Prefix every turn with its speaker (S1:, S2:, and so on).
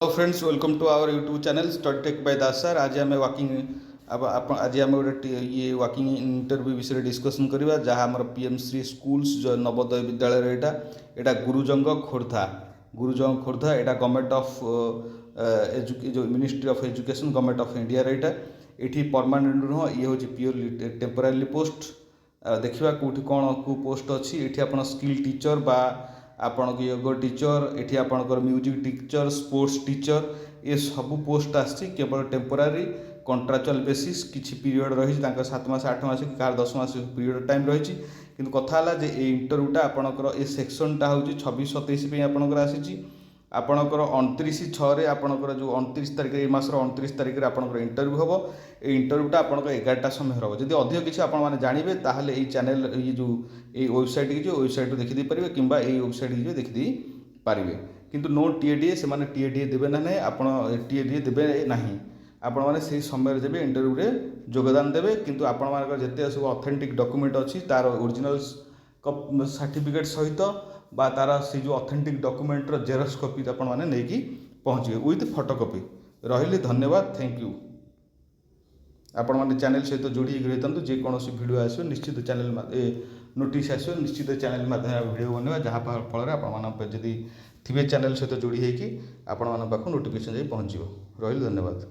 S1: Hello friends, welcome to our YouTube channel study tech by Das sir. आज आम walking आज आम गोटे ये वाकिंग इंटरव्यू विषय डिस्कसन करवा जहाँ आम पीएम श्री स्कूल्स जो नवोदय विद्यालय यहाँ गुरुजंग खोर्धा यहाँ गवर्नमेंट ऑफ जो ministry of education government of India ये परमानेंट नुह ये हूँ प्योर टेम्पोरारी पोस्ट। देखा कौटी कौन को पोस्ट अच्छी ये आप स्किल टीचर बा आपण योग टीचर ये आपंकर म्यूजिक टीचर स्पोर्ट्स टीचर ये सब पोस्ट आसी केवल टेम्पोरारी कंट्राक्चुअल बेसिस किसी पीरियड रही 7 मास 8 मास कि 10 मास पीरियड टाइम रही। किंतु कथा है जे इंटरव्यूटा आपंकर ये सेक्शनटा हूँ 26-27 आपंकर आसी आपणकर 29/6 आपणकर जो 29 तारिख ये मासर 29 तारिख आपंकर इंटरव्यू हम ये इंटरव्यूटा आपंकर 11टा समय हम जब अधिक किसी आपने जानवे ताहले ये चैनल ये जो ये वेबसाइट की वेबसाइट देखी पारे कि वेबसाइट की देखी पारे। किंतु नो टीएडीए से टीएडीए देवे ना आप टीएडीए देवे ना आपण मैंने से समय जब इंटरव्यू योगदान देवे। किंतु आपण जिते सब ऑथेंटिक डॉक्यूमेंट अच्छी तार ओरिजिनल सर्टिफिकेट सहित बा तार से जो ऑथेंटिक डॉक्यूमेंटर जेरक्स कॉपी आपण मैंने नहीं पहुँचे विथ फोटोकॉपी रही। धन्यवाद, थैंक यू। आपण मैंने चैनल सहित जोड़ी रही जेकोसी वीडियो आसो निश्चित चैनल नोटिस आसो निश्चित चैनल माध्यम वीडियो बनवा जहाँ फल आपड़ी थे चैनल सहित जोड़ी होगी आपण पाख नोटिफिकेशन जाए पहुँचो। रही धन्यवाद।